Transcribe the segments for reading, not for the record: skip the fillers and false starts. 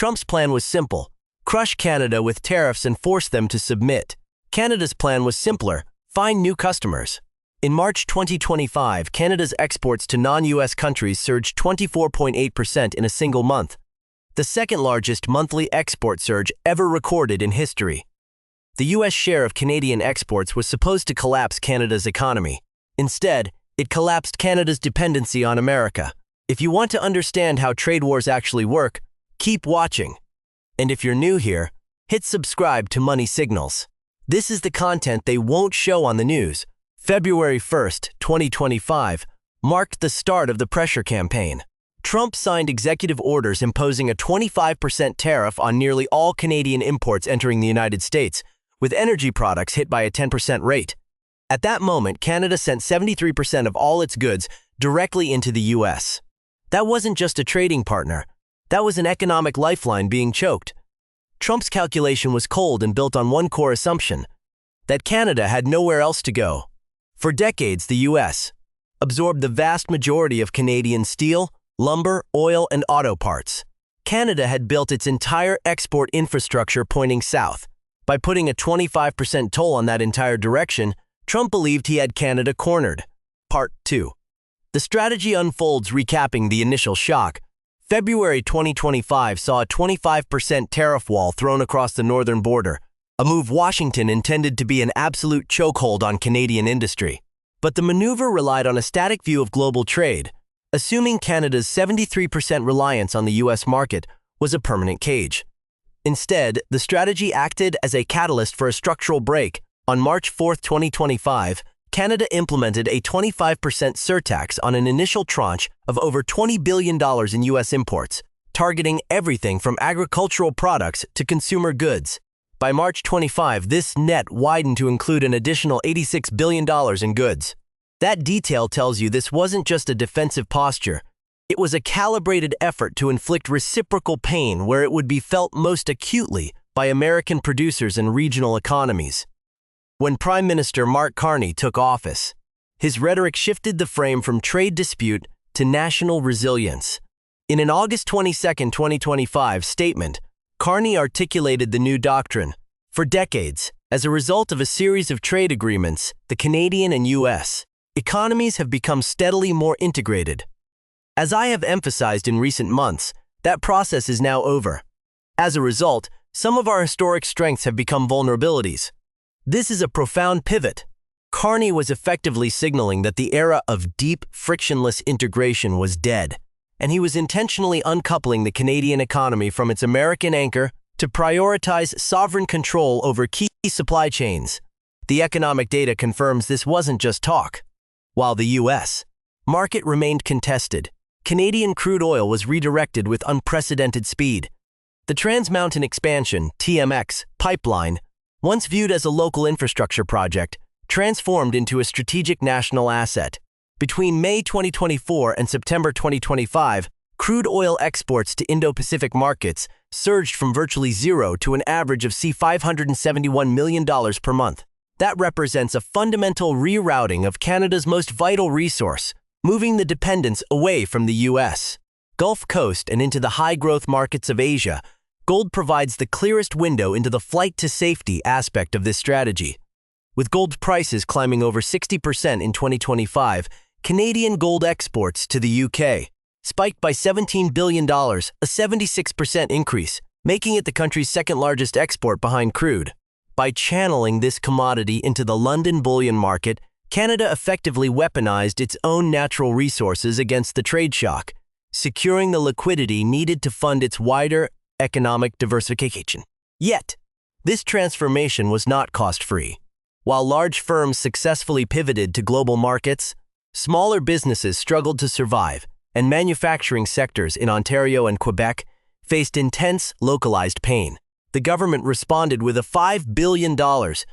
Trump's plan was simple: crush Canada with tariffs and force them to submit. Canada's plan was simpler: find new customers. In March 2025, Canada's exports to non-US countries surged 24.8% in a single month, the second largest monthly export surge ever recorded in history. The US share of Canadian exports was supposed to collapse Canada's economy. Instead, it collapsed Canada's dependency on America. If you want to understand how trade wars actually work, keep watching. And if you're new here, hit subscribe to Money Signals. This is the content they won't show on the news. February 1st, 2025, marked the start of the pressure campaign. Trump signed executive orders imposing a 25% tariff on nearly all Canadian imports entering the United States, with energy products hit by a 10% rate. At that moment, Canada sent 73% of all its goods directly into the US. That wasn't just a trading partner. That was an economic lifeline being choked. Trump's calculation was cold and built on one core assumption: that Canada had nowhere else to go. For decades, the US absorbed the vast majority of Canadian steel, lumber, oil, and auto parts. Canada had built its entire export infrastructure pointing south. By putting a 25% toll on that entire direction, Trump believed he had Canada cornered. Part 2. The strategy unfolds. Recapping the initial shock, February 2025 saw a 25% tariff wall thrown across the northern border, a move Washington intended to be an absolute chokehold on Canadian industry. But the maneuver relied on a static view of global trade, assuming Canada's 73% reliance on the US market was a permanent cage. Instead, the strategy acted as a catalyst for a structural break. On March 4, 2025, Canada implemented a 25% surtax on an initial tranche of over $20 billion in US imports, targeting everything from agricultural products to consumer goods. By March 25, this net widened to include an additional $86 billion in goods. That detail tells you this wasn't just a defensive posture. It was a calibrated effort to inflict reciprocal pain where it would be felt most acutely by American producers and regional economies. When Prime Minister Mark Carney took office, his rhetoric shifted the frame from trade dispute to national resilience. In an August 22, 2025 statement, Carney articulated the new doctrine: for decades, as a result of a series of trade agreements, the Canadian and U.S. economies have become steadily more integrated. As I have emphasized in recent months, that process is now over. As a result, some of our historic strengths have become vulnerabilities. This is a profound pivot. Carney was effectively signaling that the era of deep, frictionless integration was dead, and he was intentionally uncoupling the Canadian economy from its American anchor to prioritize sovereign control over key supply chains. The economic data confirms this wasn't just talk. While the U.S. market remained contested, Canadian crude oil was redirected with unprecedented speed. The Trans Mountain Expansion (TMX) pipeline, once viewed as a local infrastructure project, transformed into a strategic national asset. Between May 2024 and September 2025, crude oil exports to Indo-Pacific markets surged from virtually zero to an average of $571 million per month. That represents a fundamental rerouting of Canada's most vital resource, moving the dependence away from the U.S. Gulf Coast and into the high-growth markets of Asia. Gold provides the clearest window into the flight to safety aspect of this strategy. With gold prices climbing over 60% in 2025, Canadian gold exports to the UK spiked by $17 billion, a 76% increase, making it the country's second-largest export behind crude. By channeling this commodity into the London bullion market, Canada effectively weaponized its own natural resources against the trade shock, securing the liquidity needed to fund its wider economic diversification. Yet, this transformation was not cost-free. While large firms successfully pivoted to global markets, smaller businesses struggled to survive, and manufacturing sectors in Ontario and Quebec faced intense, localized pain. The government responded with a $5 billion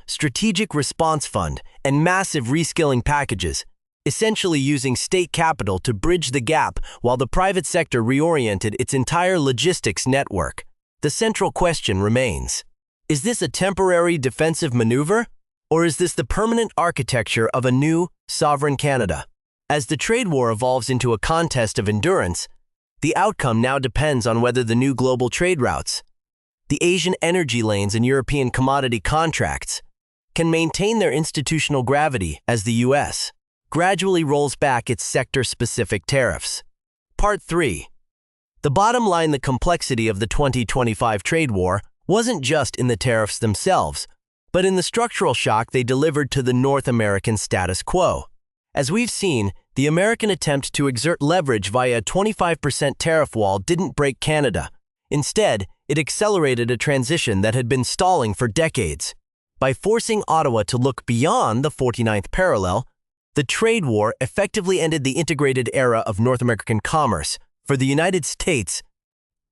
strategic response fund and massive reskilling packages, essentially using state capital to bridge the gap while the private sector reoriented its entire logistics network. The central question remains: is this a temporary defensive maneuver, or is this the permanent architecture of a new, sovereign Canada? As the trade war evolves into a contest of endurance, The outcome now depends on whether the new global trade routes, the Asian energy lanes and European commodity contracts, can maintain their institutional gravity as the U.S. gradually rolls back its sector-specific tariffs. Part 3. The bottom line: the complexity of the 2025 trade war wasn't just in the tariffs themselves, but in the structural shock they delivered to the North American status quo. As we've seen, the American attempt to exert leverage via a 25% tariff wall didn't break Canada. Instead, it accelerated a transition that had been stalling for decades. By forcing Ottawa to look beyond the 49th parallel, the trade war effectively ended the integrated era of North American commerce. For the United States,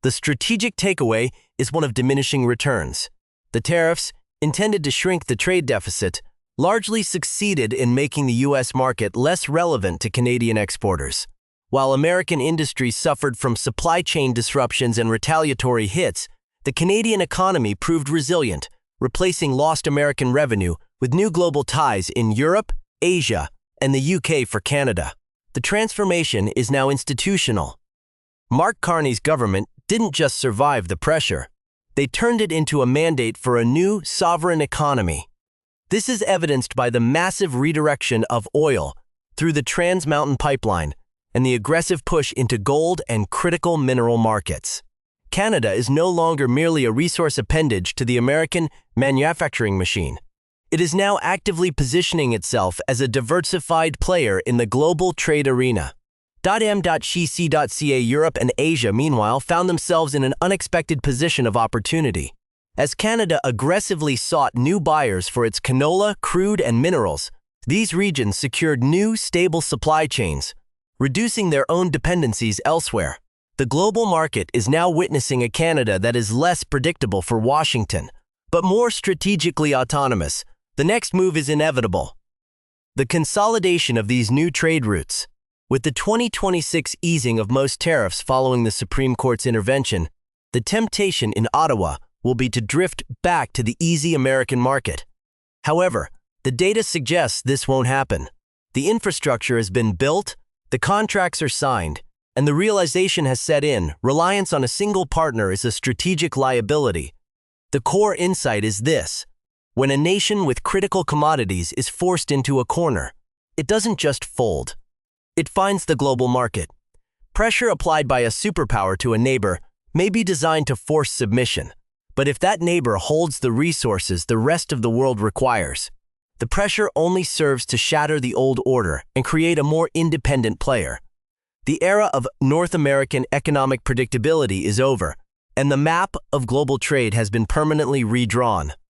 the strategic takeaway is one of diminishing returns. The tariffs, intended to shrink the trade deficit, largely succeeded in making the U.S. market less relevant to Canadian exporters. While American industry suffered from supply chain disruptions and retaliatory hits, the Canadian economy proved resilient, replacing lost American revenue with new global ties in Europe, Asia, and the UK for Canada. The transformation is now institutional. Mark Carney's government didn't just survive the pressure. They turned it into a mandate for a new sovereign economy. This is evidenced by the massive redirection of oil through the Trans Mountain Pipeline and the aggressive push into gold and critical mineral markets. Canada is no longer merely a resource appendage to the American manufacturing machine. It is now actively positioning itself as a diversified player in the global trade arena. M.CC.ca Europe and Asia, meanwhile, found themselves in an unexpected position of opportunity. As Canada aggressively sought new buyers for its canola, crude, and minerals, these regions secured new, stable supply chains, reducing their own dependencies elsewhere. The global market is now witnessing a Canada that is less predictable for Washington, but more strategically autonomous. The next move is inevitable: the consolidation of these new trade routes. With the 2026 easing of most tariffs following the Supreme Court's intervention, the temptation in Ottawa will be to drift back to the easy American market. However, the data suggests this won't happen. The infrastructure has been built, the contracts are signed, and the realization has set in: reliance on a single partner is a strategic liability. The core insight is this: when a nation with critical commodities is forced into a corner, it doesn't just fold. It finds the global market. Pressure applied by a superpower to a neighbor may be designed to force submission, but if that neighbor holds the resources the rest of the world requires, the pressure only serves to shatter the old order and create a more independent player. The era of North American economic predictability is over, and the map of global trade has been permanently redrawn.